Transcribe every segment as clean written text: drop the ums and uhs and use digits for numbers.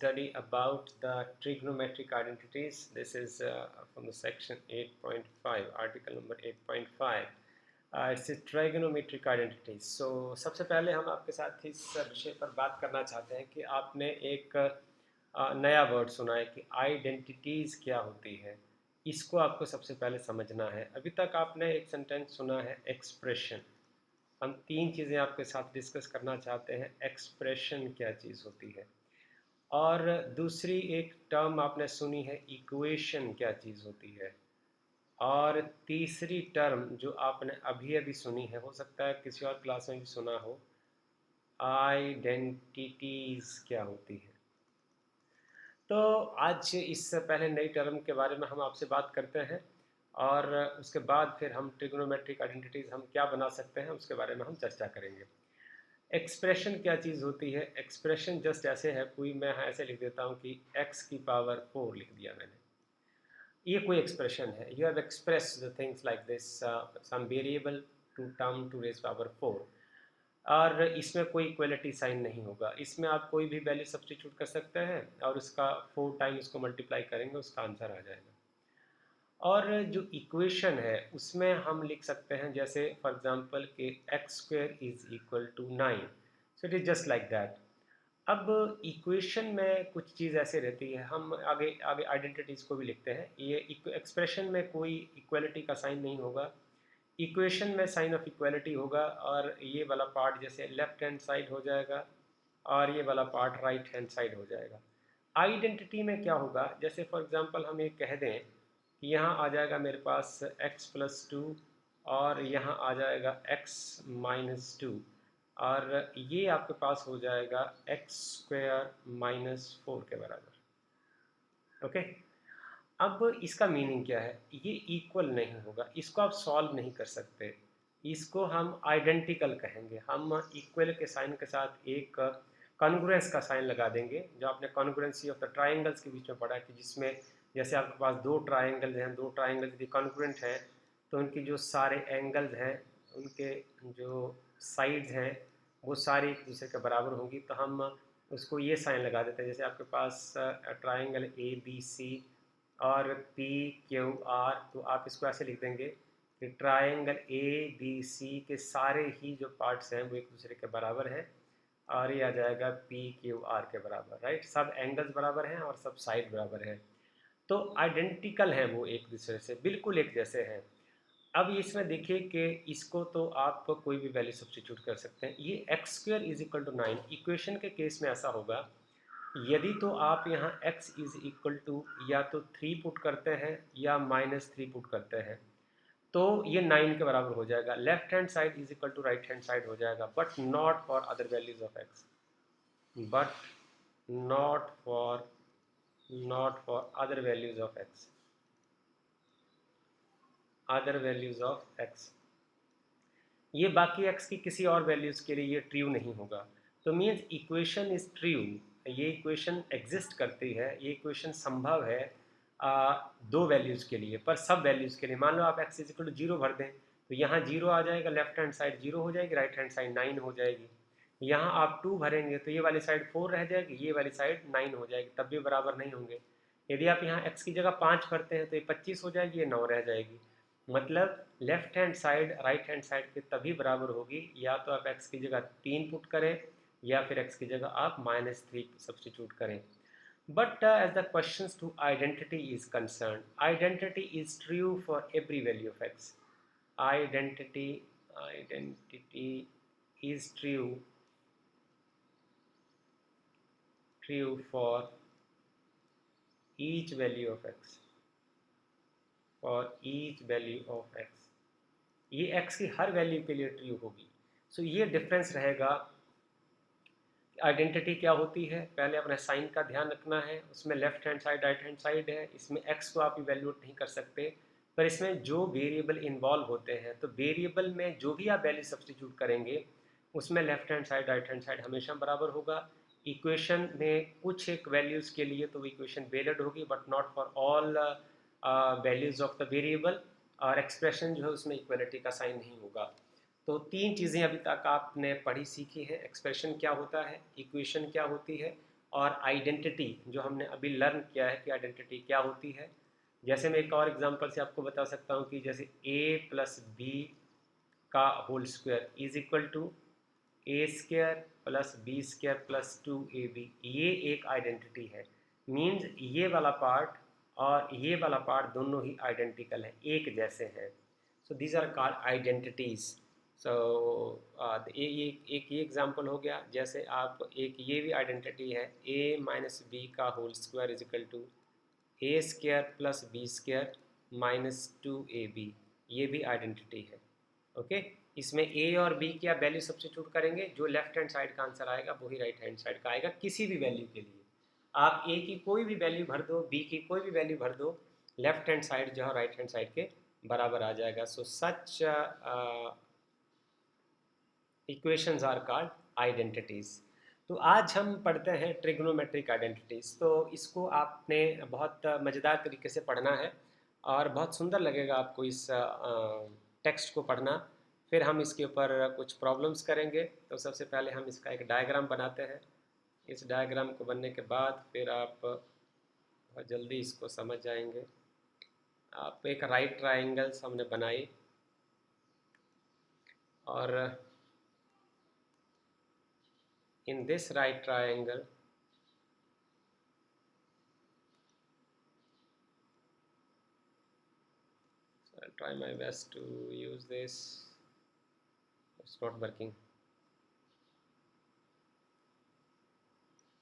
Study about the trigonometric identities. This is from the section 8.5, article number 8.5. It's a trigonometric identities. So सबसे पहले हम आपके साथ इस विषय पर बात करना चाहते हैं कि आपने एक नया वर्ड सुना है कि आइडेंटिटीज़ क्या होती है। इसको आपको सबसे पहले समझना है। अभी तक आपने एक सेंटेंस सुना है एक्सप्रेशन। हम तीन चीज़ें आपके साथ डिस्कस करना चाहते हैं। एक्सप्रेशन क्या चीज़ होती है, और दूसरी एक टर्म आपने सुनी है इक्वेशन क्या चीज़ होती है, और तीसरी टर्म जो आपने अभी अभी सुनी है, हो सकता है किसी और क्लास में भी सुना हो, आइडेंटिटीज़ क्या होती है। तो आज इससे पहले नई टर्म के बारे में हम आपसे बात करते हैं, और उसके बाद फिर हम ट्रिग्नोमेट्रिक आइडेंटिटीज़ हम क्या बना सकते हैं उसके बारे में हम चर्चा करेंगे। एक्सप्रेशन क्या चीज़ होती है। एक्सप्रेशन जस्ट ऐसे है, कोई मैं ऐसे लिख देता हूँ कि x की पावर 4 लिख दिया मैंने, ये कोई एक्सप्रेशन है। You have express the things like this, some variable to term to raise power 4, और इसमें कोई इक्वलिटी साइन नहीं होगा। इसमें आप कोई भी वैल्यू सब्स्टिट्यूट कर सकते हैं और उसका 4 टाइम उसको मल्टीप्लाई करेंगे, उसका आंसर आ जाएगा। और जो इक्वेशन है उसमें हम लिख सकते हैं, जैसे फॉर एग्जांपल कि x square is equal to 9। So it is just like that. अब इक्वेशन में कुछ चीज़ ऐसे रहती है, हम आगे आगे आइडेंटिटीज़ को भी लिखते हैं। ये एक्सप्रेशन में कोई इक्वलिटी का साइन नहीं होगा, इक्वेशन में साइन ऑफ इक्वलिटी होगा, और ये वाला पार्ट जैसे लेफ्ट हैंड साइड हो जाएगा और ये वाला पार्ट राइट हैंड साइड हो जाएगा। आइडेंटिटी में क्या होगा, जैसे फॉर एग्जांपल हम ये कह दें कि यहाँ आ जाएगा मेरे पास x+2, और यहाँ आ जाएगा x-2, और ये आपके पास हो जाएगा x² - 4 के बराबर। ओके। अब इसका मीनिंग क्या है, ये इक्वल नहीं होगा, इसको आप सॉल्व नहीं कर सकते, इसको हम आइडेंटिकल कहेंगे। हम इक्वल के साइन के साथ एक कॉन्ग्रुएंस का साइन लगा देंगे, जो आपने कॉन्ग्रुएंसी ऑफ द ट्राइंगल्स के बीच में पढ़ा है कि जिसमें जैसे आपके पास दो ट्राइंगल हैं, दो ट्राइंगल यदि कॉन्ग्रुएंट हैं तो उनकी जो सारे एंगल्स हैं, उनके जो साइड्स हैं, वो सारी एक दूसरे के बराबर होंगी। तो हम उसको ये साइन लगा देते हैं, जैसे आपके पास ट्राइंगल ABC और PQR, तो आप इसको ऐसे लिख देंगे कि ट्राइंगल ABC के सारे ही जो पार्ट्स हैं वो एक दूसरे के बराबर हैं, और ये आ जाएगा PQR के बराबर, राइट। सब एंगल्स बराबर हैं और सब साइड बराबर हैं, तो आइडेंटिकल हैं, वो एक दूसरे से बिल्कुल एक जैसे हैं। अब इसमें देखिए कि इसको तो आप कोई भी वैल्यू सब्स्टिट्यूट कर सकते हैं। ये x² = 9 इक्वेशन के केस में ऐसा होगा, यदि तो आप यहाँ x = या तो 3 पुट करते हैं या -3 पुट करते हैं, तो ये 9 के बराबर हो जाएगा। Left hand side is equal to right hand side हो जाएगा, but not for other values of x, but not for other values of x, other values of x। ये बाकी x की किसी और वैल्यूज़ के लिए ये ट्रू नहीं होगा। तो मीन्स इक्वेशन इज़ ट्रू, ये इक्वेशन एग्जिस्ट करती है, ये इक्वेशन संभव है दो वैल्यूज़ के लिए, पर सब वैल्यूज़ के लिए। मान लो आप x = 0 भर दें, तो यहाँ 0 आ जाएगा, लेफ्ट हैंड साइड 0 हो जाएगी, राइट हैंड साइड 9 हो जाएगी। यहाँ आप 2 भरेंगे तो ये वाली साइड 4 रह जाएगी, ये वाली साइड 9 हो जाएगी, तब भी बराबर नहीं होंगे। यदि आप यहाँ x की जगह 5 भरते हैं तो ये 25 हो जाएगी, ये 9 रह जाएगी। मतलब left hand side right hand side के तभी बराबर होगी, या तो आप x की जगह 3 पुट करें या फिर x की जगह आप -3 सब्सटीट्यूट करें। But as the question to identity is concern, identity is true for every value of x। Identity is true for each value of x, for each value of x। ये x की हर value के लिए true होगी। सो ये difference रहेगा। Identity क्या होती है, पहले अपने साइन का ध्यान रखना है। उसमें left hand side right hand side है, इसमें x को आप इवेल्यूएट नहीं कर सकते, पर इसमें जो वेरिएबल इन्वॉल्व होते हैं, तो वेरिएबल में जो भी आप वैल्यू सब्सटीट्यूट करेंगे उसमें left hand side right hand side हमेशा बराबर होगा। इक्वेशन में कुछ एक वैल्यूज़ के लिए तो इक्वेशन वैलिड होगी, but not for all values of the variable. और एक्सप्रेशन जो है उसमें इक्वलिटी का साइन नहीं होगा। तो तीन चीज़ें अभी तक आपने पढ़ी सीखी है। एक्सप्रेशन क्या होता है, इक्वेशन क्या होती है, और आइडेंटिटी जो हमने अभी लर्न किया है कि आइडेंटिटी क्या होती है। जैसे मैं एक और एग्जांपल से आपको बता सकता हूँ कि जैसे a प्लस बी का whole square is equal to A square plus B square plus 2ab, ये एक आइडेंटिटी है। मीन्स ये वाला पार्ट और ये वाला पार्ट दोनों ही आइडेंटिकल है, एक जैसे हैं। So these are called identities. So एक ये एग्जांपल हो गया। जैसे आप एक ये भी आइडेंटिटी है, a माइनस बी का whole square is equal to A square plus B square minus 2ab, ये भी आइडेंटिटी है। ओके, इसमें ए और बी की आप वैल्यू सब्स्टिट्यूट करेंगे, जो लेफ्ट हैंड साइड का आंसर आएगा वही राइट हैंड साइड का आएगा किसी भी वैल्यू के लिए। आप ए की कोई भी वैल्यू भर दो, बी की कोई भी वैल्यू भर दो, लेफ्ट हैंड साइड जो है राइट हैंड साइड के बराबर आ जाएगा। सो सच इक्वेशंस आर कॉल्ड आइडेंटिटीज़। तो आज हम पढ़ते हैं ट्रिग्नोमेट्रिक आइडेंटिटीज़। तो इसको आपने बहुत मज़ेदार तरीके से पढ़ना है और बहुत सुंदर लगेगा आपको इस टेक्स्ट को पढ़ना। फिर हम इसके ऊपर कुछ प्रॉब्लम्स करेंगे। तो सबसे पहले हम इसका एक डायग्राम बनाते हैं। इस डायग्राम को बनने के बाद फिर आप बहुत जल्दी इसको समझ जाएंगे। आप एक राइट ट्रायंगल्स हमने बनाई और in this right triangle so I'll try my best to use this. It's not working.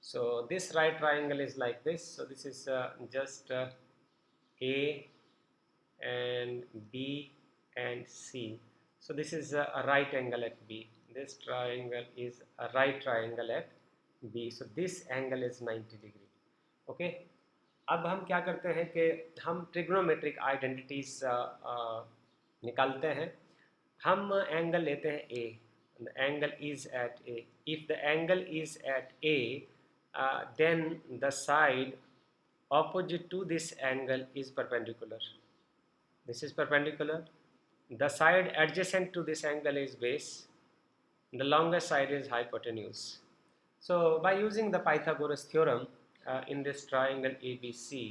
So this right triangle is like this. So this is just A and B and C. So this is a right angle at B. This triangle is a right triangle at B. So this angle is 90 degree. Okay. अब हम क्या करते हैं कि हम trigonometric identities निकालते हैं। हम एंगल लेते हैं A, the angle is at A. If the angle is at A then the side opposite to this angle is perpendicular. This is perpendicular. The side adjacent to this angle is base. The longest side is hypotenuse. So by using the Pythagoras theorem in this triangle ABC,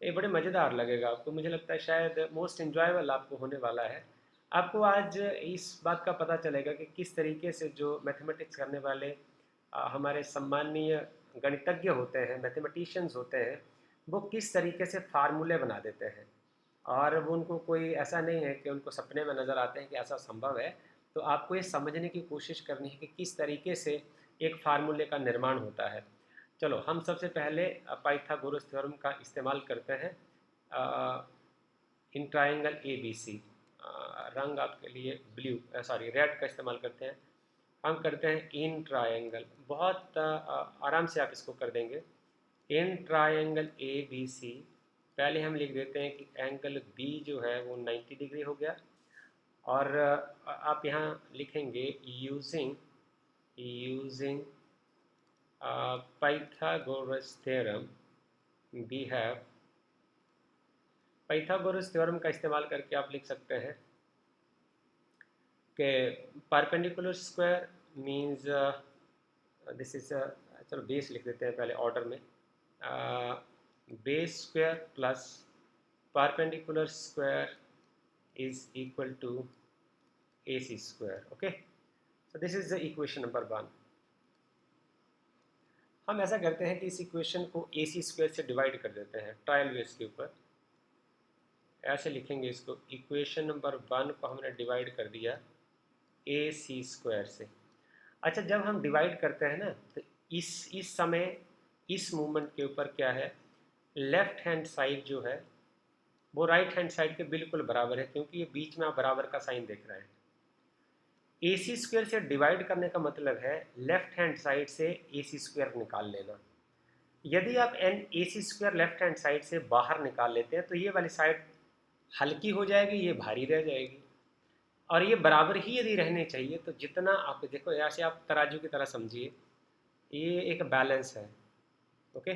ये बड़े मज़ेदार लगेगा आपको। मुझे लगता है शायद most enjoyable आपको होने वाला है। आपको आज इस बात का पता चलेगा कि किस तरीके से जो मैथमेटिक्स करने वाले हमारे सम्माननीय गणितज्ञ होते हैं, मैथमेटिशियंस होते हैं, वो किस तरीके से फार्मूले बना देते हैं। और वो उनको कोई ऐसा नहीं है कि उनको सपने में नज़र आते हैं कि ऐसा संभव है। तो आपको ये समझने की कोशिश करनी है कि किस तरीके से एक फार्मूले का निर्माण होता है। चलो हम सबसे पहले पाइथागोरस थ्योरम का इस्तेमाल करते हैं in triangle A B C. रंग आपके लिए रेड का इस्तेमाल करते हैं। हम करते हैं इन ट्रायंगल, बहुत आराम से आप इसको कर देंगे। In triangle A B C पहले हम लिख देते हैं कि एंगल बी जो है वो 90 डिग्री हो गया। और आप यहाँ लिखेंगे using Pythagoras theorem we have. Pythagoras theorem का इस्तेमाल करके आप लिख सकते हैं कि perpendicular square means this is चलो बेस लिख देते हैं पहले ऑर्डर में। Base square plus perpendicular square is equal to AC square. Okay, so this is the equation number 1। हम ऐसा करते हैं कि इस इक्वेशन को AC स्क्वायर से डिवाइड कर देते हैं ट्रायल बेस के ऊपर। ऐसे लिखेंगे इसको, इक्वेशन नंबर 1 को हमने डिवाइड कर दिया AC स्क्वायर से। अच्छा, जब हम डिवाइड करते हैं ना तो इस समय इस मूवमेंट के ऊपर क्या है, लेफ्ट हैंड साइड जो है वो राइट हैंड साइड के बिल्कुल बराबर है, क्योंकि ये बीच में आप बराबर का साइन देख रहे हैं। AC स्क्वायर से डिवाइड करने का मतलब है लेफ्ट हैंड साइड से AC स्क्वायर निकाल लेना। यदि आप AC square left hand side से बाहर निकाल लेते हैं तो ये वाली साइड हल्की हो जाएगी, ये भारी रह जाएगी। और ये बराबर ही यदि रहने चाहिए तो जितना आप देखो, ऐसे आप तराजू की तरह समझिए, ये एक बैलेंस है। ओके,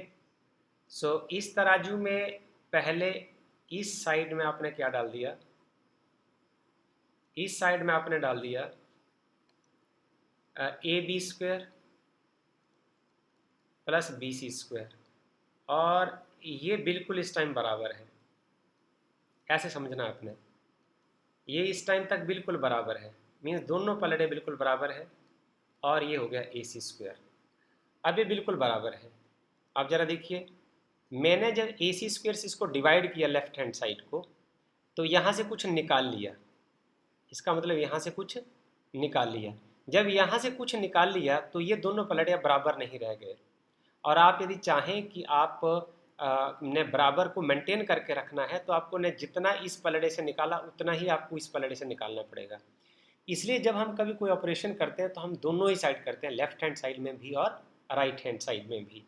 सो इस तराजू में पहले इस साइड में आपने क्या डाल दिया, इस साइड में आपने डाल दिया AB square plus B C square, और ये बिल्कुल इस टाइम बराबर है। कैसे समझना आपने, ये इस टाइम तक बिल्कुल बराबर है, मीन्स दोनों पलड़े बिल्कुल बराबर है, और ये हो गया ए सी स्क्वायर। अब ये बिल्कुल बराबर है। आप ज़रा देखिए, मैंने जब ए सी स्क्वायर से इसको डिवाइड किया लेफ्ट हैंड साइड को, तो यहाँ से कुछ निकाल लिया, इसका मतलब यहाँ से कुछ निकाल लिया। जब यहाँ से कुछ निकाल लिया तो ये दोनों पलड़े अब बराबर नहीं रह गए। और आप यदि चाहें कि आप ने बराबर को मेंटेन करके रखना है, तो आपको ने जितना इस पलड़े से निकाला उतना ही आपको इस पलड़े से निकालना पड़ेगा। इसलिए जब हम कभी कोई ऑपरेशन करते हैं तो हम दोनों ही साइड करते हैं, लेफ्ट हैंड साइड में भी और राइट हैंड साइड में भी।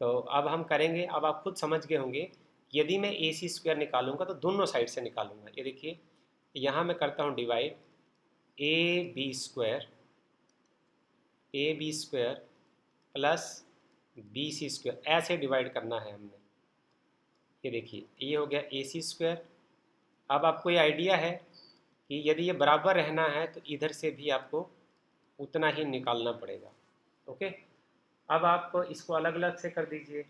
तो अब हम करेंगे, अब आप खुद समझ गए होंगे, यदि मैं ए सी स्क्वायर निकालूंगा तो दोनों साइड से निकालूंगा। ये देखिए, यहाँ मैं करता हूँ divide, A B square plus B C square, ऐसे डिवाइड करना है हमने। ये देखिए, ये हो गया ए सी स्क्वायर। अब आपको ये आइडिया है कि यदि ये बराबर रहना है तो इधर से भी आपको उतना ही निकालना पड़ेगा। ओके, अब आप इसको अलग अलग से कर दीजिए।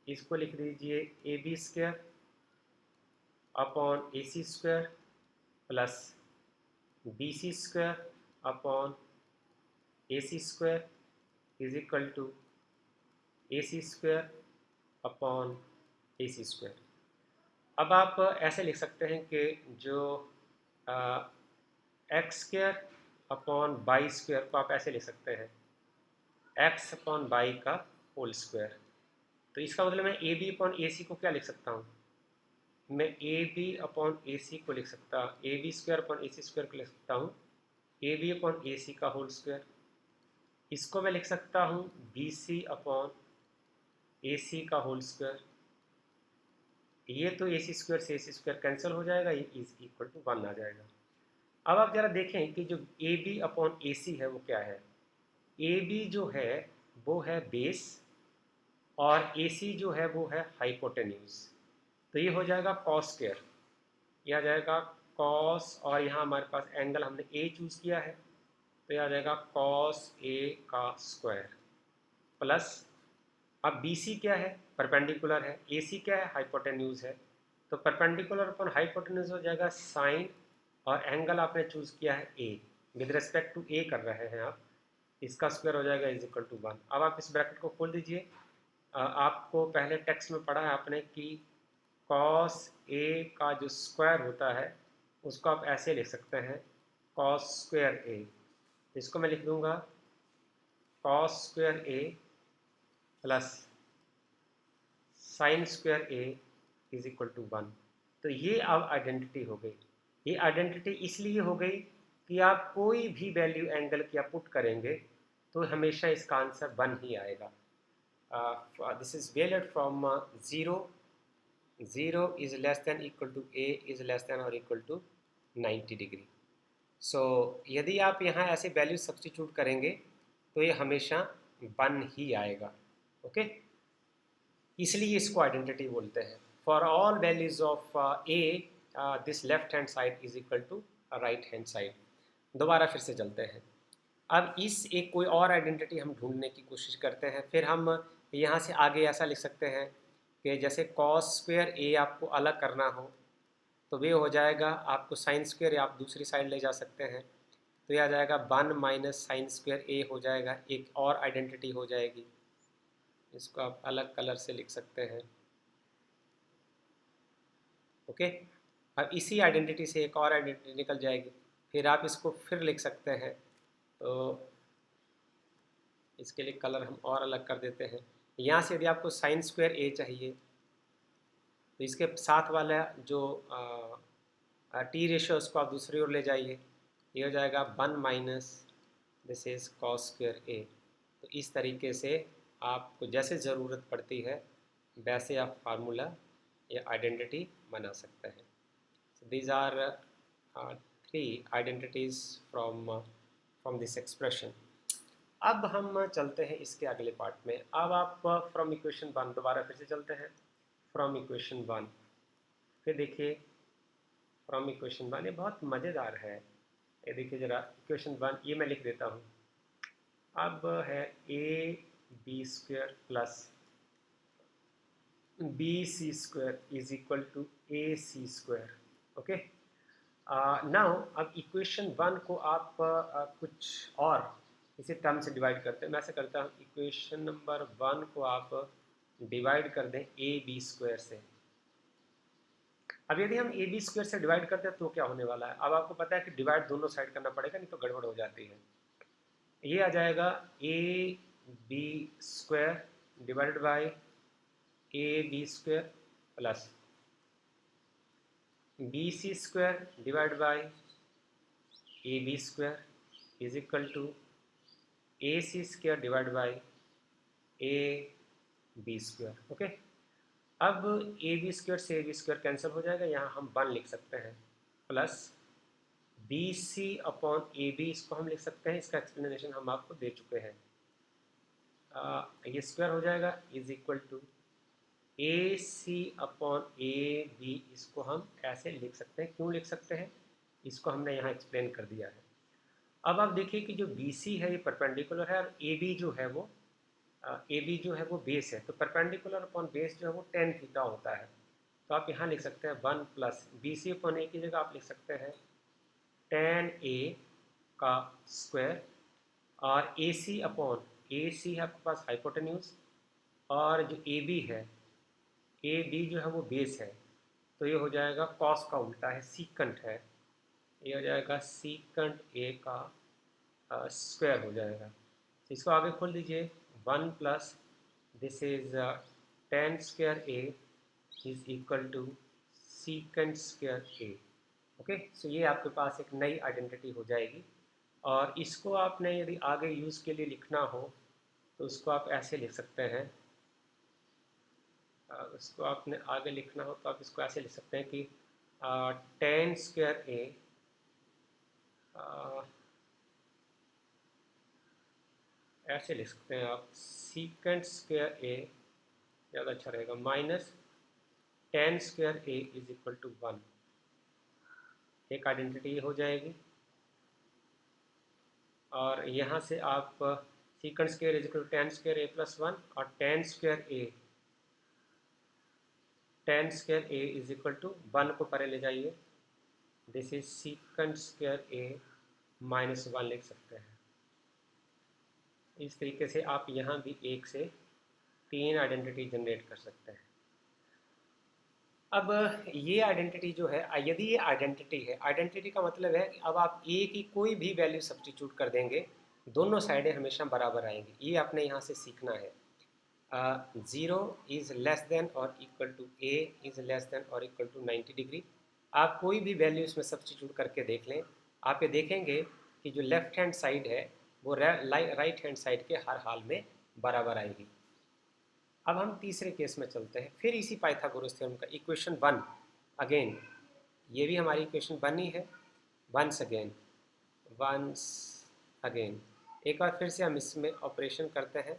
इसको लिख दीजिए A B square upon A C square plus B C square upon A C square is equal to A C square upon A C square. अब आप ऐसे लिख सकते हैं कि जो X square upon Y square को आप ऐसे लिख सकते हैं, एक्स अपॉन बाई का होल स्क्वायर। तो इसका मतलब मैं ए बी अपॉन ए सी को क्या लिख सकता हूँ, मैं ए बी अपॉन ए सी को लिख सकता, A B square upon A C square को लिख सकता हूँ ए बी अपॉन ए सी का होल स्क्वायर। इसको मैं लिख सकता हूँ बी सी अपॉन ए सी का होल स्क्वायर। ये तो ए सी स्क्वायर से ए सी स्क्वायर कैंसिल हो जाएगा, ये इज इक्वल टू 1 आ जाएगा। अब आप ज़रा देखें कि जो ए बी अपॉन ए सी है वो क्या है। ए बी जो है वो है बेस, और ए सी जो है वो है हाइपोटेन्यूज। तो ये हो जाएगा कॉस स्क्वायर, ये आ जाएगा कॉस, और यहाँ हमारे पास एंगल हमने ए चूज़ किया है, तो ये आ जाएगा कॉस ए का स्क्वायर प्लस, अब बी सी क्या है, परपेंडिकुलर है, ए सी क्या है, हाइपोटेन्यूज है, तो परपेंडिकुलर अपन हाइपोटेन्यूज हो जाएगा साइन, और एंगल आपने चूज़ किया है ए, विद रिस्पेक्ट टू ए कर रहे हैं आप, इसका स्क्वायर हो जाएगा इज इक्वल टू 1। अब आप इस ब्रैकेट को खोल दीजिए। आपको पहले टेक्स्ट में पढ़ा है आपने कि कॉस ए का जो स्क्वायर होता है उसको आप ऐसे लिख सकते हैं, कॉस स्क्वायर ए। इसको मैं लिख दूंगा cos square A plus sine square A is equal to 1। तो ये अब आइडेंटिटी हो गई। ये आइडेंटिटी इसलिए हो गई कि आप कोई भी वैल्यू एंगल की आप पुट करेंगे तो हमेशा इसका आंसर 1 ही आएगा। This is valid from 0 is less than equal to a is less than or equal to 90 degree. So यदि आप यहाँ ऐसे वैल्यू सब्स्टिट्यूट करेंगे तो ये हमेशा 1 ही आएगा। ओके, इसलिए इसको आइडेंटिटी बोलते हैं। For all values of A this left hand side is equal to right hand side. दोबारा फिर से चलते हैं। अब इस एक कोई और आइडेंटिटी हम ढूंढने की कोशिश करते हैं। फिर हम यहाँ से आगे ऐसा लिख सकते हैं कि जैसे कॉस स्क्वायर ए आपको अलग करना हो तो वे हो जाएगा, आपको साइन स्क्वायर आप दूसरी साइड ले जा सकते हैं, तो यह आ जाएगा 1 माइनस साइन स्क्वायर ए हो जाएगा, एक और आइडेंटिटी हो जाएगी। इसको आप अलग कलर से लिख सकते हैं। ओके, अब इसी आइडेंटिटी से एक और आइडेंटिटी निकल जाएगी, फिर आप इसको फिर लिख सकते हैं। तो इसके लिए कलर हम और अलग कर देते हैं। यहाँ से यदि आपको साइन स्क्वायर ए चाहिए तो इसके साथ वाला जो टी रेशियो उसको आप दूसरी ओर ले जाइए, ये हो जाएगा 1 minus this is cos square A. तो इस तरीके से आपको जैसे ज़रूरत पड़ती है वैसे आप फार्मूला या आइडेंटिटी बना सकते हैं। So these are 3 identities from this expression. अब हम चलते हैं इसके अगले पार्ट में। अब आप फ्रॉम इक्वेशन 1 दोबारा फिर से चलते हैं। फ्रॉम इक्वेशन 1 फिर देखिए, फ्रॉम इक्वेशन 1 ये बहुत मज़ेदार है। ये देखिए ज़रा, इक्वेशन 1 ये मैं लिख देता हूँ। अब है A B square plus B C square is equal to A C square. Okay, now अब इक्वेशन वन को आप कुछ और इसी टर्म से डिवाइड करते हैं। मैं ऐसे करता हूँ, इक्वेशन नंबर वन को आप डिवाइड कर दें ए बी स्क्वायर से। अब यदि हम ए बी स्क्वायर से डिवाइड करते हैं तो क्या होने वाला है? अब आपको पता है कि डिवाइड दोनों साइड करना पड़ेगा, नहीं तो गड़बड़ हो जाती है। ये आ जाएगा A B square divided by A B square plus B C square divide by A B square is equal to A C square divide by A B square. Okay, अब ए बी स्क्वायर से ए B square cancel हो जाएगा, यहाँ हम 1 लिख सकते हैं, plus B C upon A B, इसको हम लिख सकते हैं, इसका एक्सप्लेनेशन हम आपको दे चुके हैं। ये स्क्वायर हो जाएगा is equal to A C upon A B, इसको हम ऐसे लिख सकते हैं। क्यों लिख सकते हैं, इसको हमने यहाँ एक्सप्लेन कर दिया है। अब आप देखिए कि जो बी सी है ये परपेंडिकुलर है, और ए बी जो है वो बेस है, तो परपेंडिकुलर अपॉन बेस जो है वो tan थीटा होता है। तो आप यहाँ लिख सकते हैं 1 प्लस बी सी अपॉन ए की जगह आप लिख सकते हैं tan ए का स्क्वायर, और ए सी अपॉन ए सी है आपके पास हाइपोटेन्यूज, और जो ए बी है, ए बी जो है वो बेस है, तो ये हो जाएगा कॉस का उल्टा है, सीकंट है, ये हो जाएगा सीकंट ए का स्क्वायर हो जाएगा। तो इसको आगे खोल दीजिए, 1 plus this is tan square A is equal to secant square A. Okay, so ये आपके पास एक नई आइडेंटिटी हो जाएगी, और इसको आपने यदि आगे यूज़ के लिए लिखना हो तो उसको आप ऐसे लिख सकते हैं। उसको आपने आगे लिखना हो तो आप इसको ऐसे लिख सकते हैं कि tan स्क्वायर ए ऐसे लिख सकते हैं आप, सीकेंट स्क्वायर ए ज़्यादा अच्छा रहेगा, minus tan square A is equal to 1। एक आइडेंटिटी हो जाएगी, और यहाँ से आप secant square is equal to tan square A plus 1, और tan square A is equal to 1 को परे ले जाइए, this is secant square A minus 1 लिख सकते हैं। इस तरीके से आप यहाँ भी 1 से 3 आइडेंटिटी जनरेट कर सकते हैं। अब ये आइडेंटिटी जो है, यदि ये आइडेंटिटी है, आइडेंटिटी का मतलब है अब आप ए की कोई भी वैल्यू सब्स्टिट्यूट कर देंगे, दोनों साइडें हमेशा बराबर आएंगी। ये आपने यहाँ से सीखना है। 0 इज़ लेस देन और equal to A is less than और इक्वल टू 90 डिग्री। आप कोई भी वैल्यू इसमें सब्स्टिट्यूट करके देख लें, आप ये देखेंगे कि जो लेफ्ट हैंड साइड है वो राइट हैंड साइड के हर हाल में बराबर आएगी। अब हम तीसरे केस में चलते हैं, फिर इसी पाइथागोरस थ्योरम का इक्वेशन 1 अगेन, ये भी हमारी इक्वेशन 1 ही है, वंस अगेन एक बार फिर से हम इसमें ऑपरेशन करते हैं,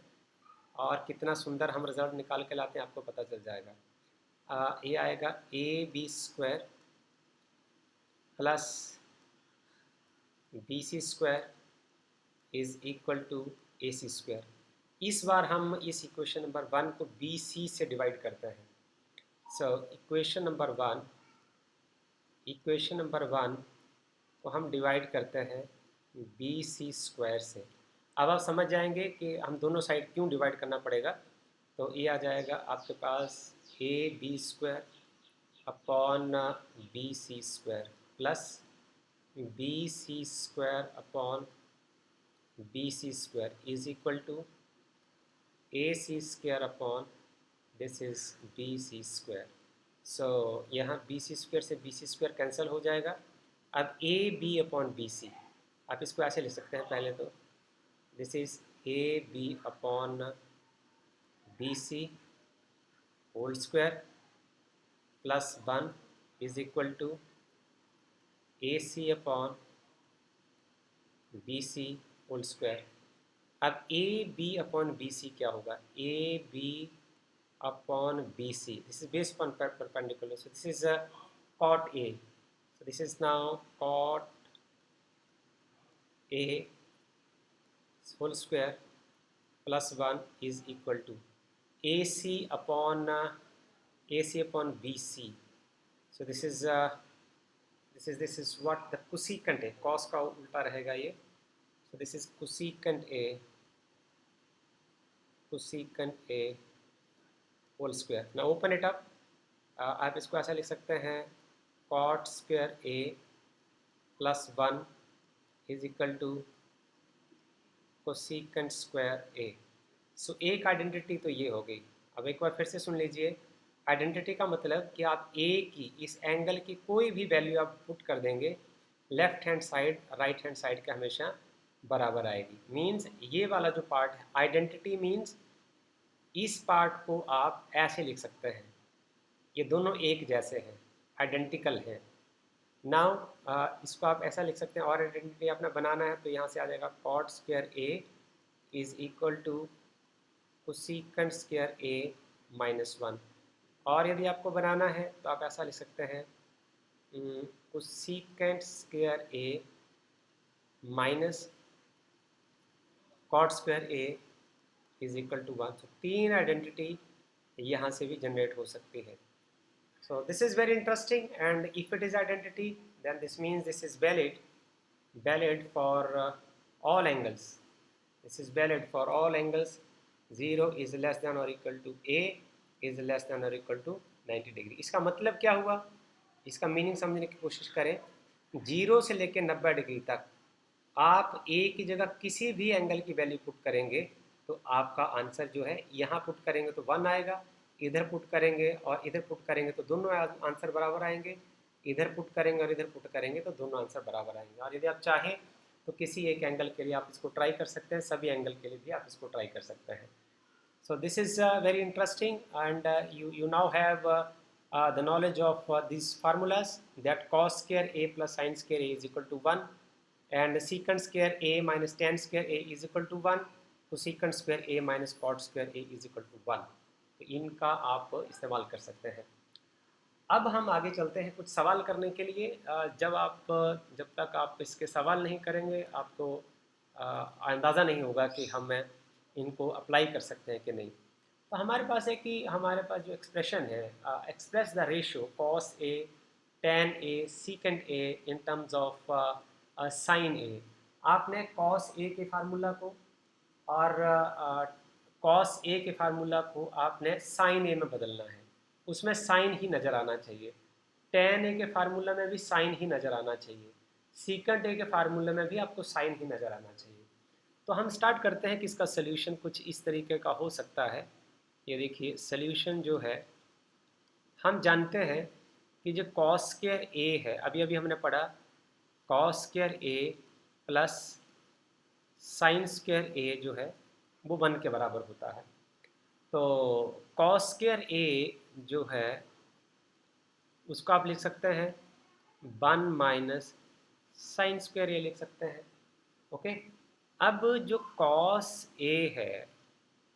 और कितना सुंदर हम रिजल्ट निकाल के लाते हैं आपको पता चल जाएगा। ये आएगा A B square plus B C square is equal to A C square. इस बार हम इस इक्वेशन नंबर 1 को बी सी से डिवाइड करते हैं। सो इक्वेशन नंबर 1 को हम डिवाइड करते हैं बी सी स्क्वायर से। अब आप समझ जाएंगे कि हम दोनों साइड क्यों डिवाइड करना पड़ेगा। तो ये आ जाएगा आपके पास A B square upon B C square plus B C square upon B C square is equal to A C square upon this is B C square. So यहाँ बी सी स्क्वायर से B C square cancel हो जाएगा। अब A B upon B C, आप इसको ऐसे लिख सकते हैं पहले तो, this is A B upon B C whole square plus 1 is equal to A C upon B C whole square. अब A B upon B C क्या होगा, A B upon B C, this is based upon perpendicular, so this is cot A, so this is now cot A whole square plus 1 is equal to AC upon BC. So this is what the cosecant है, cos का उल्टा रहेगा ये. So this is cosecant A whole square. Now open it up. आप इसको ऐसा लिख सकते हैं cot square A plus 1 is equal to cosecant square A. So एक आइडेंटिटी तो ये हो गई. अब एक बार फिर से सुन लीजिए. आइडेंटिटी का मतलब कि आप A की इस एंगल की कोई भी वैल्यू आप पुट कर देंगे, left hand side right hand side के हमेशा बराबर आएगी. मीन्स ये वाला जो पार्ट है, आइडेंटिटी मीन्स इस पार्ट को आप ऐसे लिख सकते हैं, ये दोनों एक जैसे हैं, आइडेंटिकल हैं. नाउ इसको आप ऐसा लिख सकते हैं, और आइडेंटिटी आपने बनाना है तो यहाँ से आ जाएगा cot square A is equal to cosecant square A minus 1. और यदि आपको बनाना है तो आप ऐसा लिख सकते हैं cosecant square A minus cot square A is equal to 1. तो तीन आइडेंटिटी यहाँ से भी जनरेट हो सकती है. So this is very interesting, and if it is identity, then this means this is valid for all angles. This is valid for all angles. 0 is less than or equal to A is less than or equal to 90 degree. इसका मतलब क्या हुआ, इसका meaning समझने की कोशिश करें. 0 से लेकर 90 डिग्री तक आप A की जगह किसी भी एंगल की वैल्यू पुट करेंगे तो आपका आंसर जो है, यहाँ पुट करेंगे तो 1 आएगा, इधर पुट करेंगे और इधर पुट करेंगे तो दोनों आंसर बराबर आएंगे, इधर पुट करेंगे और इधर पुट करेंगे तो दोनों आंसर बराबर आएंगे. और यदि आप चाहें तो किसी एक एंगल के लिए आप इसको ट्राई कर सकते हैं, सभी एंगल के लिए भी आप इसको ट्राई कर सकते हैं. So this is very interesting, and you now have the knowledge of this formulas, that cos square A plus sin square A is equal to 1, and secant square A minus tan square A is equal to 1, cosecant square A minus cot square A is equal to 1. तो इनका आप इस्तेमाल कर सकते हैं. अब हम आगे चलते हैं कुछ सवाल करने के लिए. जब तक आप इसके सवाल नहीं करेंगे आपको अंदाज़ा नहीं होगा कि हम इनको अप्लाई कर सकते हैं कि नहीं. तो हमारे पास है कि हमारे पास जो एक्सप्रेशन है, express the ratio cos A tan A secant A in terms of sin A. आपने cos A के फार्मूला को और cos A के फार्मूला को आपने sin A में बदलना है, उसमें sin ही नज़र आना चाहिए. tan A के फार्मूला में भी sin ही नज़र आना चाहिए, secant A के फार्मूला में भी आपको sin ही नज़र आना चाहिए. तो हम स्टार्ट करते हैं कि इसका सोल्यूशन कुछ इस तरीके का हो सकता है. ये देखिए सोल्यूशन जो है, हम जानते हैं कि जो cos स्क्वायर A है, अभी अभी हमने पढ़ा cos square A plus sin square A जो है वो 1 के बराबर होता है. तो cos स्क्वायर A जो है उसको आप लिख सकते हैं 1 माइनस साइन स्क्वायर A लिख सकते हैं. ओके, अब जो cos A है,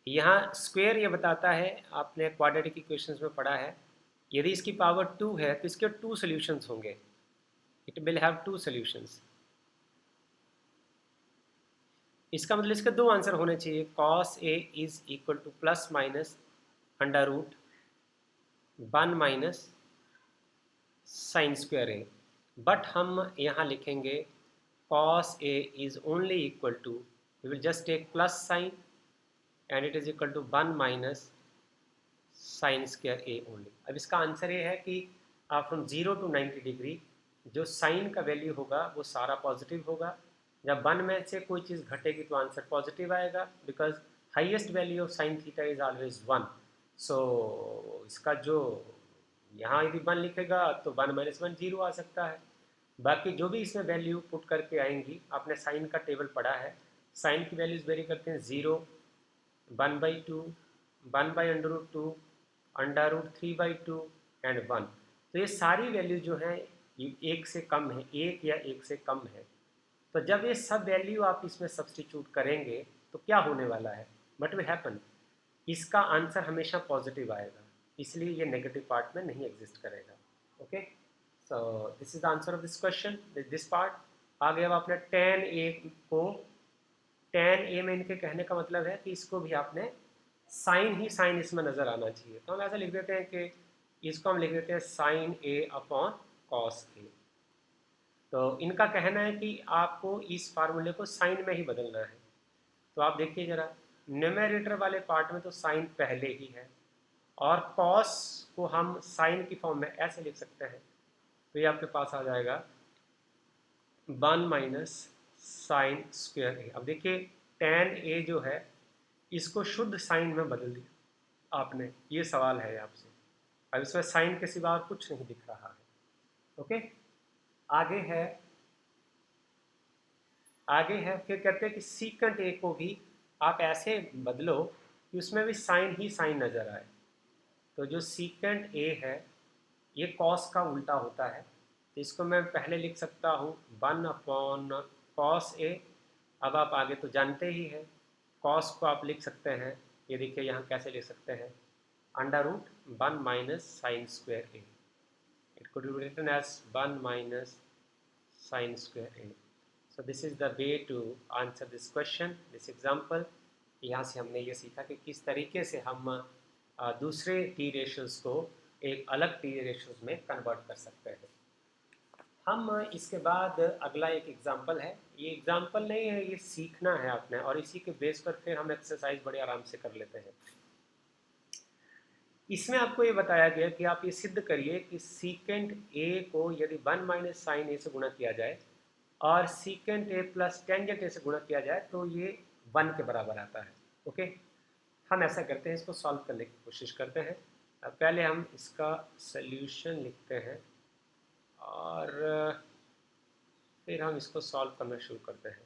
यहाँ स्क्वायर ये बताता है, आपने क्वाड्रेटिक इक्वेशंस में पढ़ा है, यदि इसकी पावर 2 है तो इसके 2 सॉल्यूशंस होंगे. It will have 2 solutions. इसका मतलब इसके 2 आंसर होने चाहिए. cos A is equal to plus minus under root 1 minus sine square A. But हम यहाँ लिखेंगे cos A is only equal to, we will just take plus sine and it is equal to 1 minus sine square A only. अब इसका answer ये है कि from 0 to 90 degree जो sign का वैल्यू होगा वो सारा पॉजिटिव होगा. जब 1 में से कोई चीज़ घटेगी तो आंसर पॉजिटिव आएगा, because highest value of sine theta is always 1. सो इसका जो यहाँ यदि 1 लिखेगा तो 1 माइनस 1 0 आ सकता है. बाकी जो भी इसमें वैल्यू पुट करके आएंगी, आपने साइन का टेबल पढ़ा है, साइन की वैल्यूज वेरी करते हैं 0, 1/2, 1/√2, √3/2 एंड 1. तो ये सारी वैल्यू जो हैं ये 1 से कम है, 1 या 1 से कम है. तो जब ये सब वैल्यू आप इसमें सब्सटीट्यूट करेंगे तो क्या होने वाला है, व्हाट विल हैपन, इसका आंसर हमेशा पॉजिटिव आएगा, इसलिए ये नेगेटिव पार्ट में नहीं एग्जिस्ट करेगा. Okay, so this is the answer of this question, this part. आगे अब आपने tan A को tan a में इनके कहने का मतलब है कि इसको भी आपने साइन ही साइन इसमें नज़र आना चाहिए। तो हम ऐसा लिख देते हैं कि इसको हम लिख देते हैं sine a upon cos a। तो इनका कहना है कि आपको इस फार्मूले को साइन में ही बदलना है। तो आप देखिए ज़रा, न्यूमेरेटर वाले पार्ट में तो साइन पहले ही है, और कॉस को हम साइन की फॉर्म में ऐसे लिख सकते हैं। तो ये आपके पास आ जाएगा 1 माइनस साइन स्क्वायर ए। अब देखिए tan a जो है इसको शुद्ध साइन में बदल दिया आपने, ये सवाल है आपसे। अब इसमें साइन के सिवा और कुछ नहीं दिख रहा है। ओके, आगे है, फिर कहते हैं कि सीकेंट ए को भी आप ऐसे बदलो कि उसमें भी साइन ही साइन नज़र आए। तो जो सीकेंट ए है ये कॉस का उल्टा होता है, तो इसको मैं पहले लिख सकता हूँ 1 अपॉन कॉस ए। अब आप आगे तो जानते ही हैं, कॉस को आप लिख सकते हैं, ये देखिए यहाँ कैसे लिख सकते हैं, under root 1 minus sine square A. It could be written as 1 minus sine square A. So this is the way to answer this question, this example. यहाँ से हमने ये सीखा कि किस तरीके से हम दूसरे टी रेशियोज़ को एक अलग टी रेशियोज़ में कन्वर्ट कर सकते हैं। हम इसके बाद अगला एक एग्जाम्पल है, ये एग्जाम्पल नहीं है, ये सीखना है आपने, और इसी के बेस पर फिर हम एक्सरसाइज बड़े आराम से कर लेते हैं। इसमें आपको ये बताया गया कि आप ये सिद्ध करिए कि सीकेंट ए को यदि 1 माइनस साइन ए से गुणा किया जाए और सीकेंट ए प्लस टेंजेंट ए से गुणा किया जाए तो ये 1 के बराबर आता है। ओके, हम ऐसा करते हैं, इसको सॉल्व करने की कोशिश करते हैं। पहले हम इसका सल्यूशन लिखते हैं और फिर हम इसको सॉल्व करना शुरू करते हैं।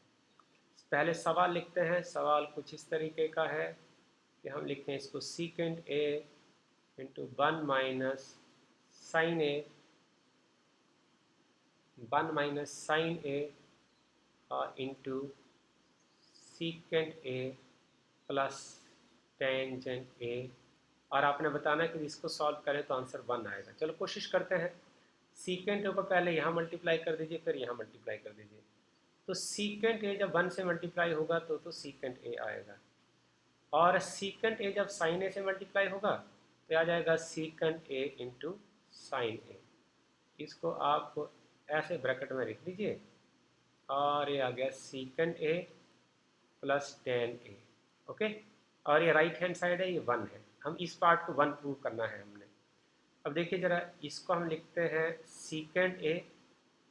पहले सवाल लिखते हैं। सवाल कुछ इस तरीके का है कि हम लिखें इसको secant a into 1 minus sine a, 1 minus sine a into secant a plus tangent a, और आपने बताना है कि इसको सॉल्व करें तो आंसर 1 आएगा। चलो कोशिश करते हैं। सीकेंट ए को पहले यहाँ मल्टीप्लाई कर दीजिए, फिर यहाँ मल्टीप्लाई कर दीजिए। तो सीकेंट ए जब 1 से मल्टीप्लाई होगा तो सीकेंट ए आएगा, और सीकेंट ए जब साइन ए से मल्टीप्लाई होगा तो आ जाएगा सीकेंट ए इंटू साइन ए। इसको आप ऐसे ब्रैकेट में लिख लीजिए, और ये आ गया secant a plus ten A. Okay, और ये राइट हैंड साइड है, ये 1 है। हम इस पार्ट को 1 प्रूव करना है हमने। अब देखिए ज़रा, इसको हम लिखते हैं सीकेंट ए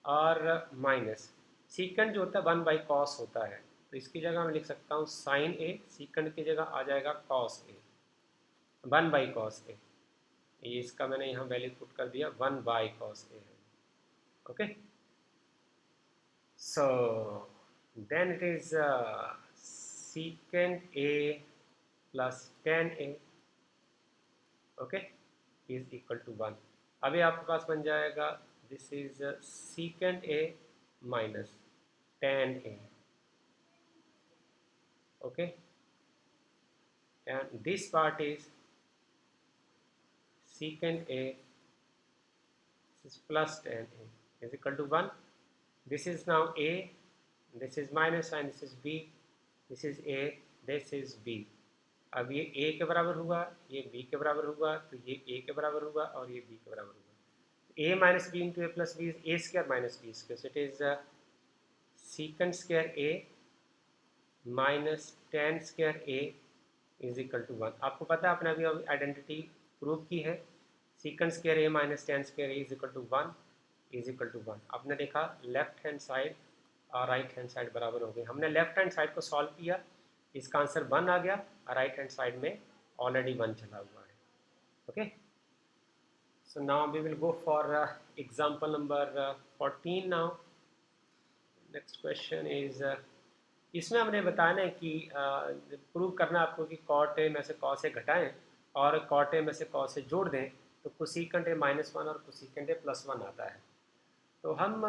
और माइनस सीकेंट जो होता है 1 बाई कॉस होता है, तो इसकी जगह मैं लिख सकता हूँ साइन ए, सीकेंट की जगह आ जाएगा कॉस ए, 1 बाई कॉस ए। ये इसका मैंने यहाँ वैल्यू पुट कर दिया, 1 बाई कॉस ए है। Okay, so then it is secant a plus tan a, okay, is equal to 1। अभी आपके पास बन जाएगा this is secant a minus tan a, okay, and this part is secant a, this is plus tan a is equal to 1. This is now a, this is minus and this is b, this is a, this is b. अब ये a के बराबर हुआ, ये b के बराबर हुआ, तो ये a के बराबर हुआ और ये b के बराबर हुआ। a minus b into a plus b is a square minus b square, so it is secant square a minus tan square a is equal to 1। आपको पता है, आपने अभी आइडेंटिटी प्रूव की है, secant square a minus tan square a is equal to 1 is equal to 1। आपने देखा left hand side और राइट हैंड साइड बराबर हो गए। हमने लेफ्ट हैंड साइड को सॉल्व किया, इसका आंसर 1 आ गया, और राइट हैंड साइड में ऑलरेडी 1 चला हुआ है। Okay, so now we will go for example number 14 now. Next question is, इसमें हमने बताना है कि प्रूव करना आपको कि कॉट ए में से कॉस ए घटाएं और कॉट ए में से कॉस ए जोड़ दें तो कोसेकेंट ए -1 और कोसेकेंट ए +1 आता है। तो हम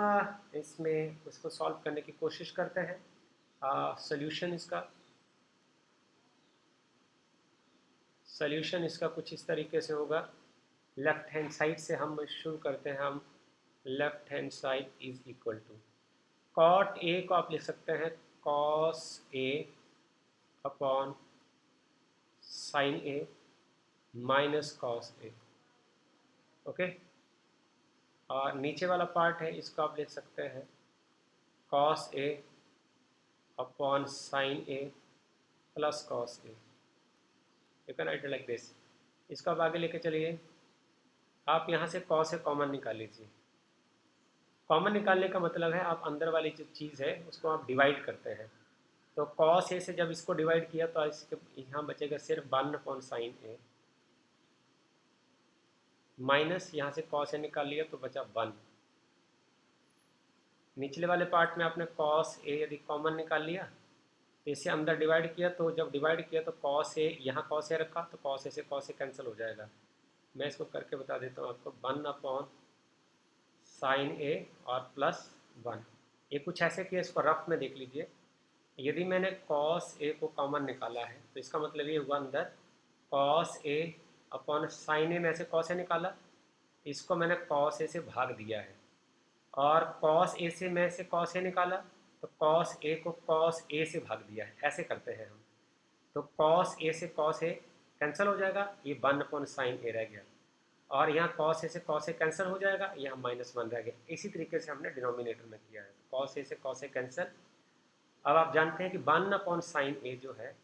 इसमें उसको सॉल्व करने की कोशिश करते हैं। सॉल्यूशन इसका कुछ इस तरीके से होगा। लेफ्ट हैंड साइड से हम शुरू करते हैं। हम left hand side is equal to cot a को आप लिख सकते हैं cos a upon sine a minus cos a. Okay, और नीचे वाला पार्ट है इसको आप लिख सकते हैं cos a upon sine A plus cos A. You can write like this. इसको आप आगे लेके चलिए। आप यहाँ से कॉस ए कॉमन निकाल लीजिए। कॉमन निकालने का मतलब है आप अंदर वाली जो चीज़ है उसको आप डिवाइड करते हैं। तो कॉस ए से जब इसको डिवाइड किया तो इसके यहाँ बचेगा सिर्फ 1 अपॉन साइन ए माइनस यहाँ से कॉस ए निकाल लिया तो बचा 1। निचले वाले पार्ट में आपने कॉस ए यदि कॉमन निकाल लिया तो इसे अंदर डिवाइड किया, तो जब डिवाइड किया तो कॉस ए यहाँ कॉस ए रखा तो कॉस ए से कॉस ए कैंसिल हो जाएगा। मैं इसको करके बता देता हूँ आपको। 1 अपॉन साइन ए और प्लस 1। ये कुछ ऐसे कि इसको रफ में देख लीजिए। यदि मैंने कॉस ए को कॉमन निकाला है तो इसका मतलब ये हुआ अंदर कॉस ए अपॉन साइन ए में से कॉस ए निकाला, इसको मैंने कॉस ए से भाग दिया है, और कॉस ए से मैं से कॉस ए निकाला तो कॉस ए को कॉस ए से भाग दिया है। ऐसे करते हैं हम। तो कॉस ए से कॉस ए कैंसिल हो जाएगा, ये 1 अपॉन साइन ए रह गया, और यहाँ कॉस ए से कॉस ए कैंसिल हो जाएगा, यहाँ -1 रह गया। इसी तरीके से हमने डिनोमिनेटर में किया है। कॉस ए से कॉस ए कैंसिल। अब आप जानते हैं कि 1 अपॉन साइन ए जो है,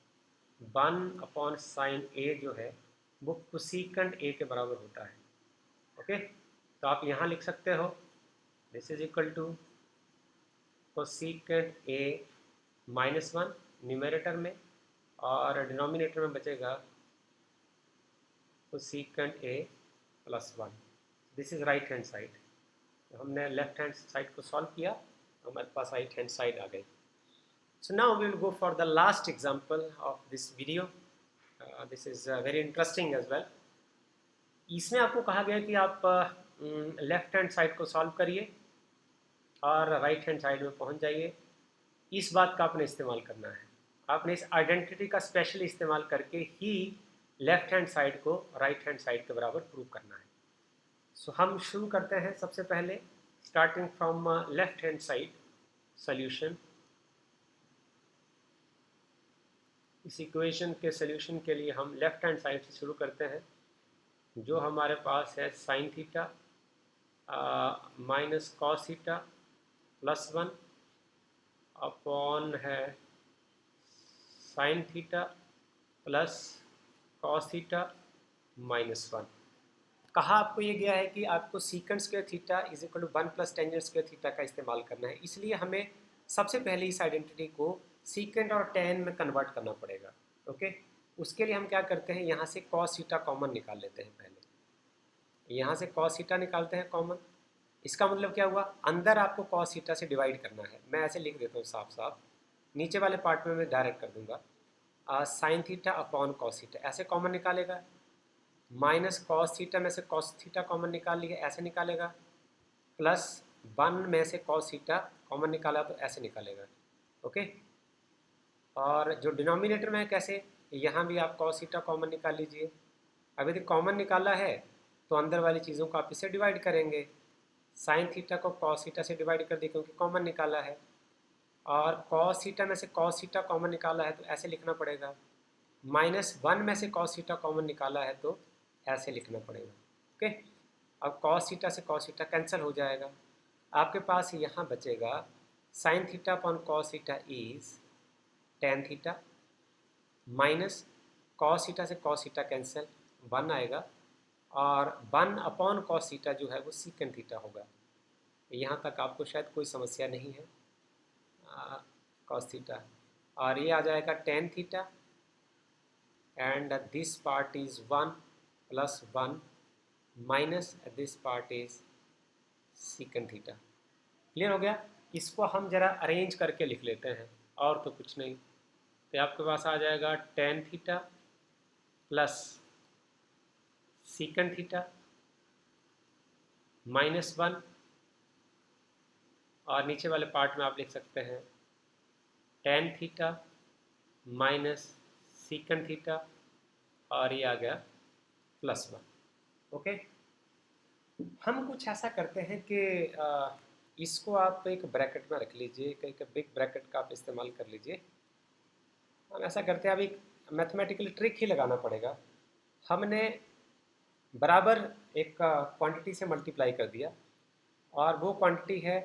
1 अपॉन साइन ए जो है वो कोसेकेंट ए के बराबर होता है। ओके, तो आप यहाँ लिख सकते हो this is equal to cosecant a -1 numerator में, और डिनोमिनेटर में बचेगा cosecant a plus 1। This is right hand side. हमने लेफ्ट हैंड साइड को सॉल्व किया तो हमारे पास राइट हैंड साइड आ गई। So now we will go for the last example of this video. This is very interesting as well. इसमें आपको कहा गया कि आप लेफ्ट हैंड साइड को सॉल्व करिए और राइट हैंड साइड में पहुंच जाइए। इस बात का आपने इस्तेमाल करना है। आपने इस आइडेंटिटी का स्पेशली इस्तेमाल करके ही लेफ्ट हैंड साइड को राइट हैंड साइड के बराबर प्रूव करना है। सो हम शुरू करते हैं सबसे पहले starting from left hand side solution. इस इक्वेशन के सॉल्यूशन के लिए हम लेफ्ट हैंड साइड से शुरू करते हैं। जो हमारे पास है sine theta minus cos theta plus 1 upon है sine theta plus cos theta minus 1। कहा आपको ये गया है कि आपको secant square theta is equal to 1 plus tangent square theta का इस्तेमाल करना है। इसलिए हमें सबसे पहले इस आइडेंटिटी को सीकेंट और टेन में कन्वर्ट करना पड़ेगा। ओके, उसके लिए हम क्या करते हैं, यहाँ से कॉस थीटा कॉमन निकाल लेते हैं। पहले यहाँ से कॉस थीटा निकालते हैं कॉमन। इसका मतलब क्या हुआ, अंदर आपको कॉस थीटा से डिवाइड करना है। मैं ऐसे लिख देता हूँ साफ साफ, नीचे वाले पार्ट में मैं डायरेक्ट कर दूंगा sine theta upon cos theta, ऐसे कॉमन निकालेगा। माइनस कॉस थीटा में से कॉस थीटा कॉमन निकाल लिया, ऐसे निकालेगा। प्लस 1 में से कॉस थीटा कॉमन निकाला तो ऐसे निकालेगा। ओके, और जो डिनोमिनेटर में है कैसे, यहाँ भी आप कॉस थीटा कॉमन निकाल लीजिए। अब यदि कॉमन निकाला है तो अंदर वाली चीज़ों को आप इससे डिवाइड करेंगे। साइन थीटा को कॉस थीटा से डिवाइड कर दिए क्योंकि कॉमन निकाला है, और कॉस थीटा में से कॉस थीटा कॉमन निकाला है तो ऐसे लिखना पड़ेगा। -1 में से कॉस थीटा कॉमन निकाला है तो ऐसे लिखना पड़ेगा। ओके, अब कॉस थीटा से कॉस थीटा कैंसिल हो जाएगा। आपके पास यहाँ बचेगा sine theta upon cos theta is tan theta, minus cos theta से कॉस थीटा कैंसिल 1 आएगा, और 1 अपॉन कॉस थीटा जो है वो सीकेंट थीटा होगा। यहाँ तक आपको शायद कोई समस्या नहीं है। कॉस थीटा, और ये आ जाएगा tan theta, and this part is 1 plus 1 minus this part is secant theta. Clear हो गया। इसको हम जरा अरेंज करके लिख लेते हैं, और तो कुछ नहीं। तो आपके पास आ जाएगा tan theta plus secant theta -1, और नीचे वाले पार्ट में आप लिख सकते हैं ten theta minus secant theta, और ये आ गया +1। ओके, हम कुछ ऐसा करते हैं कि इसको आप एक ब्रैकेट में रख लीजिए, एक बिग ब्रैकेट का आप इस्तेमाल कर लीजिए, हम ऐसा करते हैं, अभी मैथमेटिकल ट्रिक ही लगाना पड़ेगा। हमने बराबर एक क्वांटिटी से मल्टीप्लाई कर दिया और वो क्वांटिटी है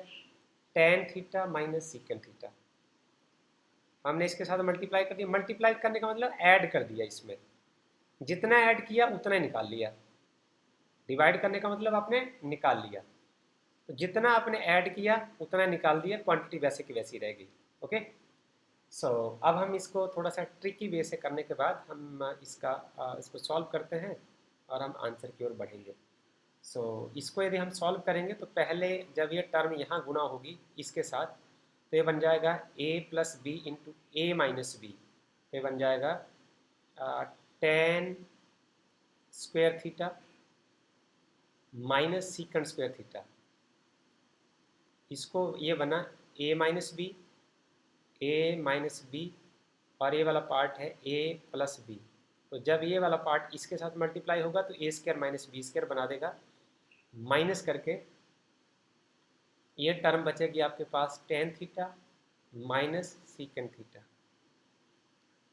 ten theta minus secant theta. हमने इसके साथ मल्टीप्लाई कर दिया। मल्टीप्लाई करने का मतलब ऐड कर दिया, इसमें जितना ऐड किया उतना ही निकाल लिया। डिवाइड करने का मतलब आपने निकाल लिया, तो जितना आपने ऐड किया उतना निकाल दिया, क्वांटिटी वैसे की वैसी रहेगी। ओके, सो अब हम इसको थोड़ा सा ट्रिकी वे से करने के बाद हम इसको सॉल्व करते हैं और हम आंसर की ओर बढ़ेंगे। सो इसको यदि हम सॉल्व करेंगे तो पहले जब ये टर्म यहाँ गुना होगी इसके साथ, तो ये बन जाएगा a plus b into a minus b. ये बन जाएगा tan square theta minus secant square theta. इसको ये बना a minus b, a minus b, और ये वाला पार्ट है a प्लस बी। तो जब ये वाला पार्ट इसके साथ मल्टीप्लाई होगा तो A square minus B square बना देगा, माइनस करके ये टर्म बचेगी आपके पास tan theta minus secant theta.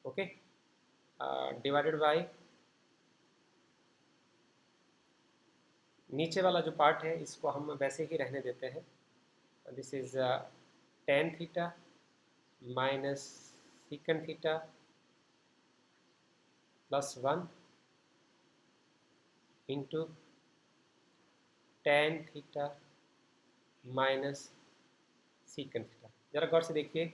Okay, divided by नीचे वाला जो पार्ट है इसको हम वैसे ही रहने देते हैं। This is tan theta minus secant theta plus one into tan theta minus secant theta. जरा गौर से देखिए,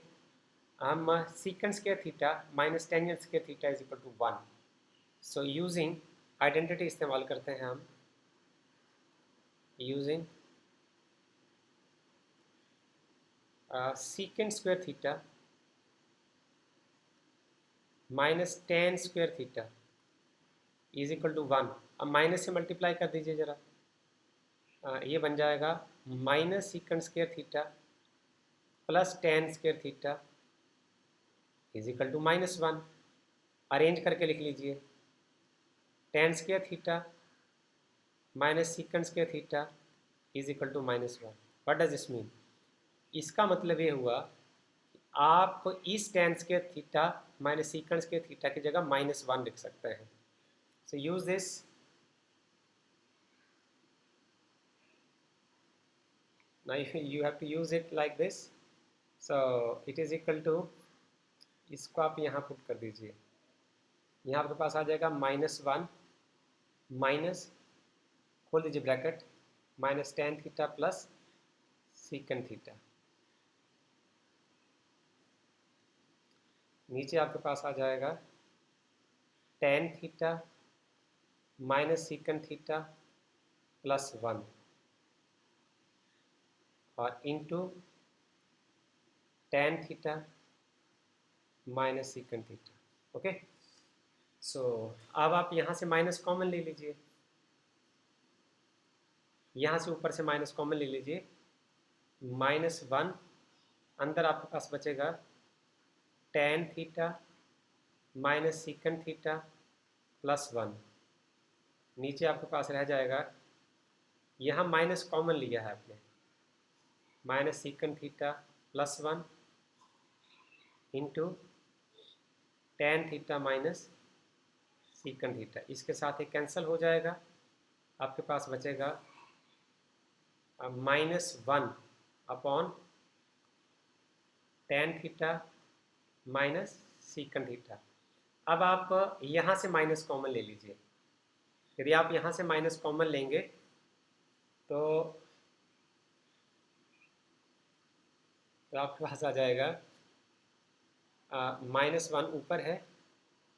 हम secant square theta minus tangent square theta is equal to one. So using identity इस्तेमाल करते हैं हम, using secant square theta minus tan square theta is equal to one. अब माइनस से मल्टीप्लाई कर दीजिए जरा, ये बन जाएगा minus secant square theta plus ten square theta is equal to minus one. Arrange करके लिख लीजिए, tan square theta minus secant square theta is equal to minus one. What does this mean? इसका मतलब ये हुआ कि आप इस tan square theta minus secant square theta की जगह माइनस वन लिख सकते हैं। So use this, now you have to use it like this. So it is equal to, इसको आप यहाँ पुट कर दीजिए, यहाँ आपके पास आ जाएगा माइनस वन माइनस, खोल दीजिए bracket, minus tan theta plus secant theta. नीचे आपके पास आ जाएगा tan theta minus secant theta plus one और into tan theta minus secant theta. Okay, so अब आप यहाँ से माइनस कॉमन ले लीजिए, यहाँ से ऊपर से माइनस कॉमन ले लीजिए, माइनस वन, अंदर आपके पास बचेगा ten theta minus secant theta plus one. नीचे आपके पास रह जाएगा, यहाँ माइनस कॉमन लिया है आपने, minus secant theta plus one into tan theta minus secant theta. इसके साथ ही कैंसिल हो जाएगा, आपके पास बचेगा minus one upon ten theta minus secant theta. अब आप यहाँ से माइनस कॉमन ले लीजिए, यदि आप यहाँ से माइनस कॉमन लेंगे तो आपके पास आ जाएगा माइनस वन ऊपर है,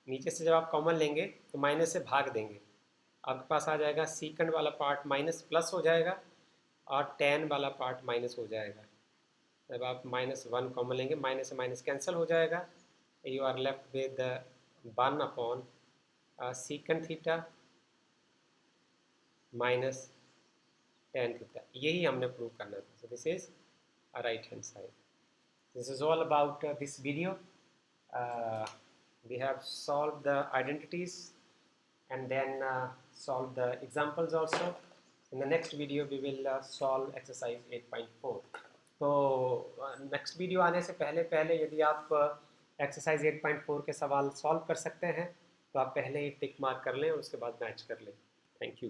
नीचे से जब आप कॉमन लेंगे तो माइनस से भाग देंगे, आपके पास आ जाएगा सीकेंड वाला पार्ट माइनस प्लस हो जाएगा और टेन वाला पार्ट माइनस हो जाएगा। जब आप माइनस वन कॉमन लेंगे, माइनस से माइनस कैंसिल हो जाएगा, you are left with one upon secant theta minus tan theta. यही हमने प्रूव करना था। So this is a right hand side. This is all about this video. We have solved the identities and then solved the examples also. In the next video we will solve exercise 8.4. तो next video आने से पहले यदि आप exercise 8.4 के सवाल solve कर सकते हैं तो आप पहले ही टिक मार्क कर लें और उसके बाद मैच कर लें। Thank you.